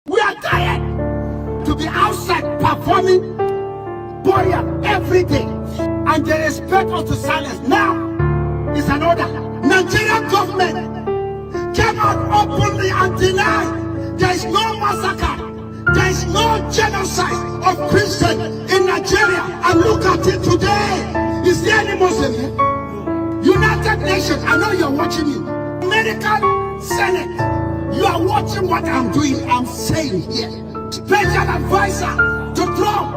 We are tired to be outside performing burial every day, and they expect us to silence. Now is an order. Nigerian government came out openly and denied there is no massacre, there is no genocide of Christians in Nigeria. And look at it today. Is there any Muslim here? United Nations, I know you're watching me. American Senate, you are watching what I'm doing. I'm saying here. Special advisor to Trump.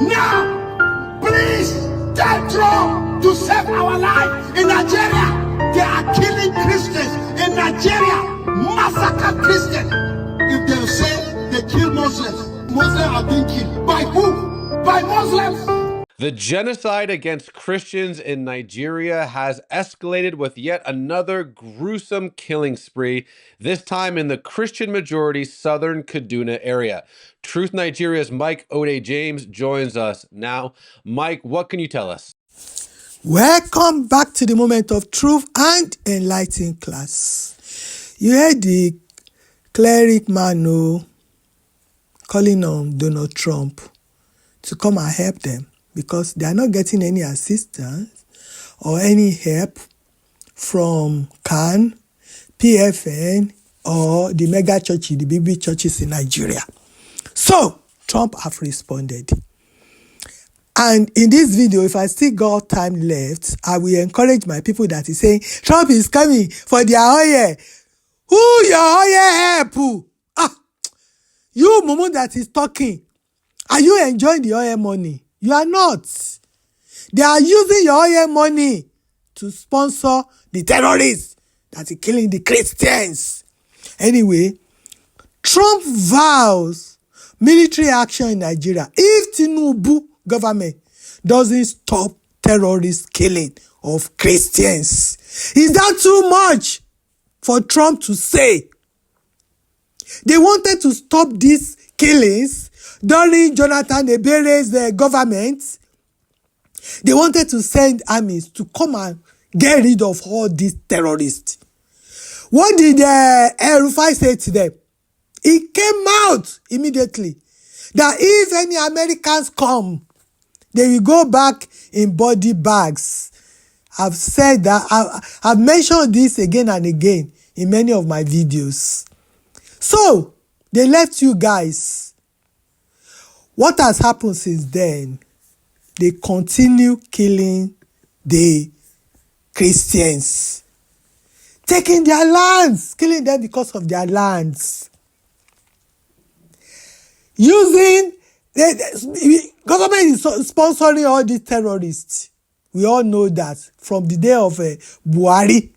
Now, please tell Trump to save our life in Nigeria. They are killing Christians in Nigeria. Massacre Christians. If they say they kill Muslims, Muslims are being killed. By who? By Muslims. The genocide against Christians in Nigeria has escalated with yet another gruesome killing spree, this time in the Christian-majority southern Kaduna area. Truth Nigeria's Mike Ode James joins us now. Mike, what can you tell us? Welcome back to the moment of truth and enlightening class. You heard the cleric man calling on Donald Trump to come and help them, because they are not getting any assistance or any help from CAN, PFN, or the mega churches, the big churches in Nigeria. So, Trump have responded. And in this video, if I still got time left, I will encourage my people that is saying, Trump is coming for their oil. Who your oil help? You, Mumu, that is talking. Are you enjoying the oil money? You are not. They are using your oil money to sponsor the terrorists that are killing the Christians. Anyway, Trump vows military action in Nigeria if Tinubu government doesn't stop terrorist killing of Christians. Is that too much for Trump to say? They wanted to stop these killings during Jonathan Ebere's government. They wanted to send armies to come and get rid of all these terrorists. What did El-Rufai say to them? He came out immediately that if any Americans come, they will go back in body bags. I've said that, I've mentioned this again and again in many of my videos. So, they left you guys. What has happened since then? They continue killing the Christians. Taking their lands, killing them because of their lands. Using, the government is sponsoring all these terrorists. We all know that from the day of Buhari,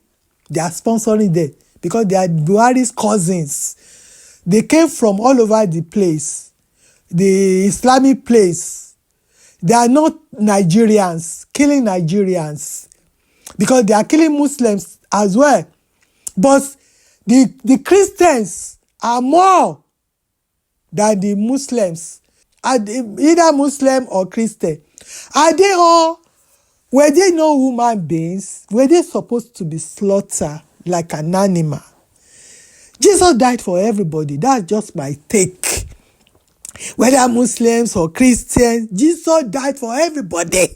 they are sponsoring them because they are Buhari's cousins. They came from all over the place, the Islamic place. They are not Nigerians, killing Nigerians, because they are killing Muslims as well. But the Christians are more than the Muslims, either Muslim or Christian. Are they all, were they no human beings? Were they supposed to be slaughtered like an animal? Jesus died for everybody. That's just my take. Whether Muslims or Christians, Jesus died for everybody.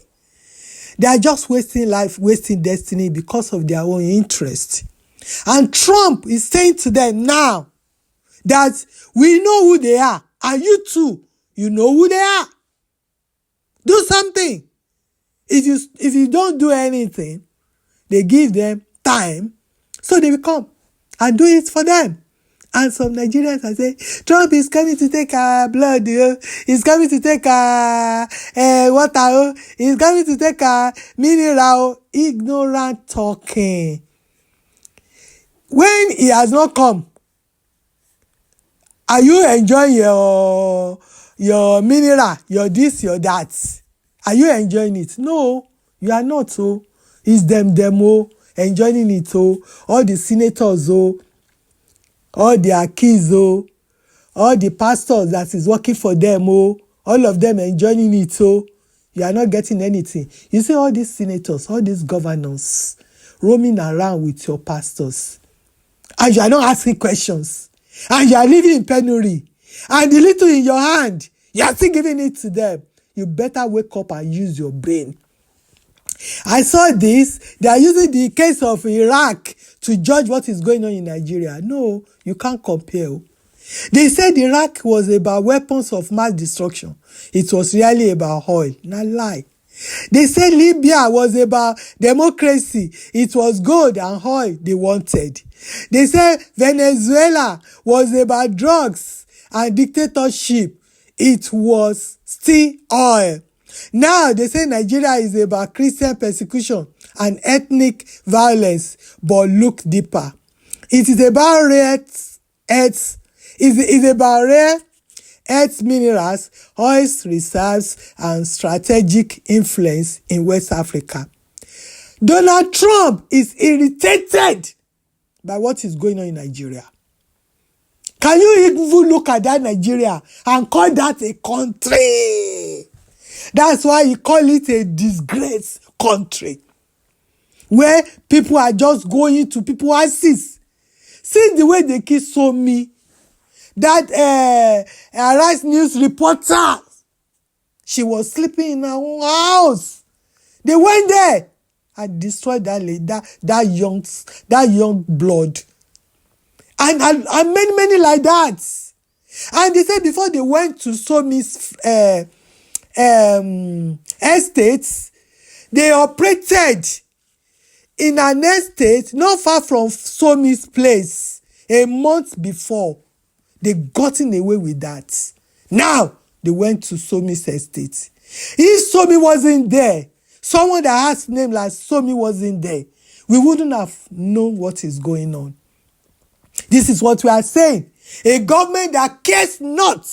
They are just wasting life, wasting destiny because of their own interest. And Trump is saying to them now that we know who they are, and you too, you know who they are. Do something. If you don't do anything, they give them time, so they will come and do it for them. And some Nigerians are saying, Trump is coming to take our blood, he's coming to take our water, he's coming to take our mineral. Ignorant talking. When he has not come, are you enjoying your mineral, your this, your that? Are you enjoying it? No, you are not. It's them enjoying it. All the senators, all their kids, all the pastors that is working for them, all of them enjoying it. You are not getting anything. You see all these senators, all these governors roaming around with your pastors, and you are not asking questions, and you are living in penury. And the little in your hand, you are still giving it to them. You better wake up and use your brain. I saw this. They are using the case of Iraq to judge what is going on in Nigeria. No, you can't compare. They said Iraq was about weapons of mass destruction. It was really about oil. Not lie. They said Libya was about democracy. It was gold and oil they wanted. They said Venezuela was about drugs and dictatorship. It was still oil. Now they say Nigeria is about Christian persecution and ethnic violence, but look deeper. It is about rare earth minerals, oil reserves, and strategic influence in West Africa. Donald Trump is irritated by what is going on in Nigeria. Can you even look at that Nigeria and call that a country? That's why he call it a disgrace country, where people are just going to people's houses. See the way they kill Somi. That Arise News reporter, she was sleeping in her own house. They went there and destroyed that lady, that young blood, and many like that. And they said before they went to Somi's estates, they operated in an estate not far from Somi's place a month before. They gotten away with that. Now they went to Somi's estate. If Somi wasn't there, someone that has name like Somi wasn't there, we wouldn't have known what is going on. This is what we are saying. A government that cares not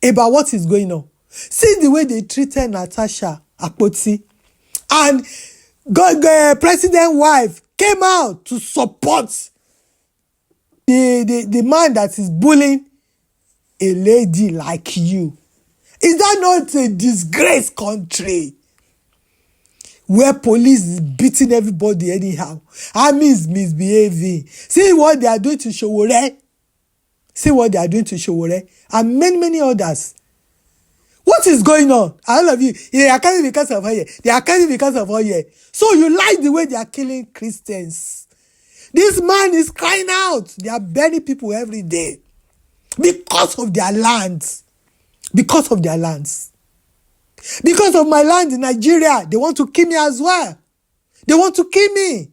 about what is going on. See the way they treated Natasha Akpoti. And President's wife came out to support the man that is bullying a lady like you. Is that not a disgrace country where police is beating everybody anyhow? Army is misbehaving. See what they are doing to Sowore. See what they are doing to Sowore and many others. What is going on? All of you, they are killing because of oil. They are killing because of oil. So you like the way they are killing Christians. This man is crying out. They are burning people every day because of their lands. Because of their lands. Because of my land in Nigeria, they want to kill me as well. They want to kill me.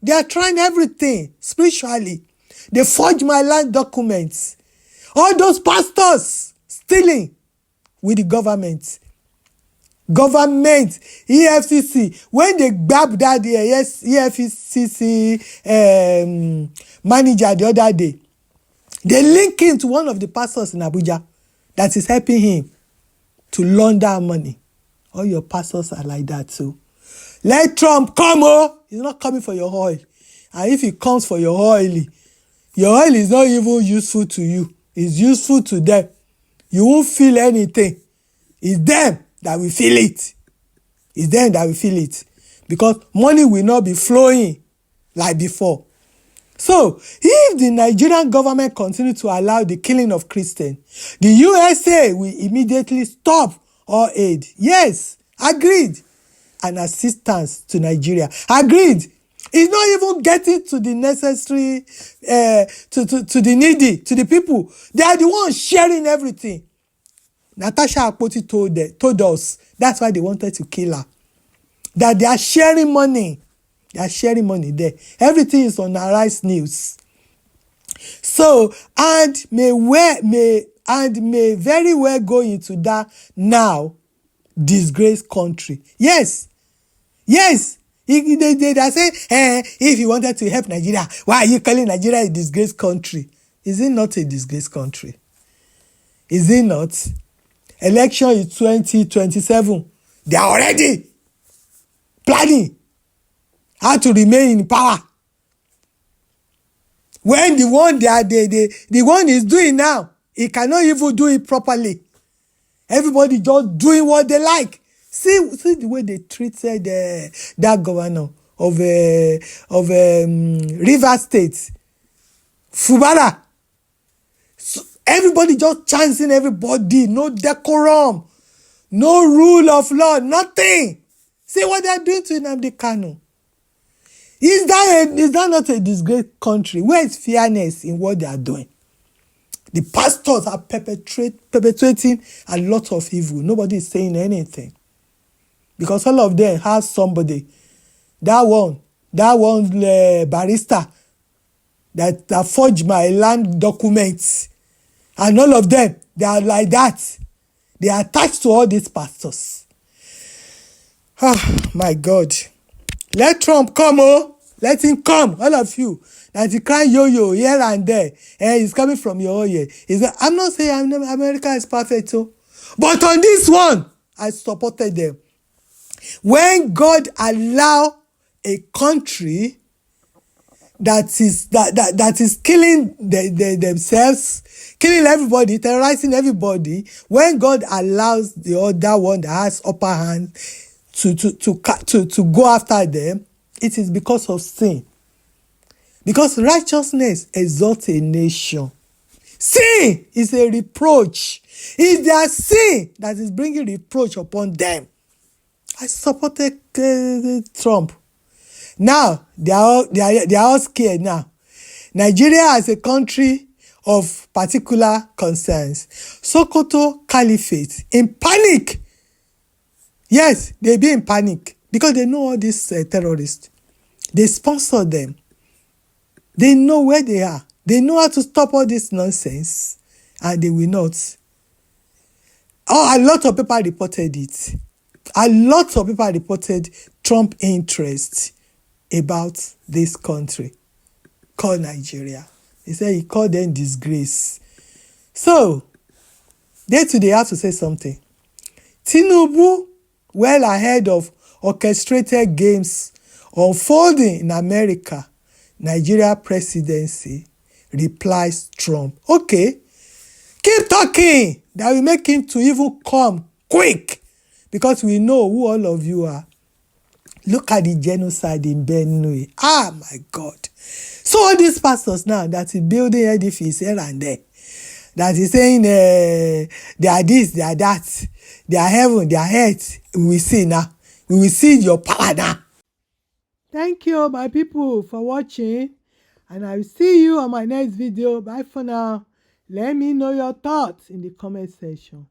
They are trying everything spiritually. They forge my land documents. All those pastors stealing with the government. Government, EFCC, when they grabbed that EFCC manager the other day, they link him to one of the pastors in Abuja that is helping him to launder money. All your pastors are like that too. Let Trump come, oh! He's not coming for your oil. And if he comes for your oil is not even useful to you. It's useful to them. You won't feel anything. It's them that will feel it. It's them that will feel it. Because money will not be flowing like before. So, if the Nigerian government continue to allow the killing of Christians, the USA will immediately stop all aid. Yes, agreed. And assistance to Nigeria. Agreed. It's not even getting to the necessary, to the needy, to the people. They are the ones sharing everything. Natasha Akpoti told us that's why they wanted to kill her. That they are sharing money. They are sharing money there. Everything is on Arise News. So, and may very well go into that now disgraced country. Yes. They say, if you wanted to help Nigeria, why are you calling Nigeria a disgraced country? Is it not a disgraced country? Is it not? Election is 2027. They are already planning how to remain in power. When the one is doing now, he cannot even do it properly. Everybody just doing what they like. See the way they treated that governor of Rivers State, Fubara. So, Everybody just chancing everybody. No decorum. No rule of law. Nothing. See what they're doing to Nnamdi Kanu. Is that not a disgraced country? Where is fairness in what they are doing? The pastors are perpetuating a lot of evil. Nobody is saying anything. Because all of them have somebody. That one barrister that forged my land documents. And all of them, they are like that. They are attached to all these pastors. Oh, my God. Let Trump come, oh. Let him come, all of you. That you cry yo-yo here and there. He's coming from your ear. I'm not saying America is perfect, oh. But on this one, I supported them. When God allow a country that is killing themselves, killing everybody, terrorizing everybody, when God allows the other one that has upper hand to go after them, it is because of sin. Because righteousness exalts a nation. Sin is a reproach. It's their sin that is bringing reproach upon them. I supported Trump. Now, they are all scared now. Nigeria as a country of particular concerns. Sokoto Caliphate in panic. Yes, they be in panic because they know all these terrorists. They sponsor them. They know where they are. They know how to stop all this nonsense, and they will not. Oh, a lot of people reported it. A lot of people reported Trump interest about this country called Nigeria. He said he called them disgrace. So, they today have to say something. Tinubu, well ahead of orchestrated games unfolding in America, Nigeria presidency, replies Trump. Okay, keep talking. That will make him to even come quick. Because we know who all of you are. Look at the genocide in Benue. Ah, my God. So all these pastors now that is building edifice here and there, that is saying they are this, they are that, they are heaven, they are earth. We will see now. We will see your power now. Thank you, my people, for watching. And I will see you on my next video. Bye for now. Let me know your thoughts in the comment section.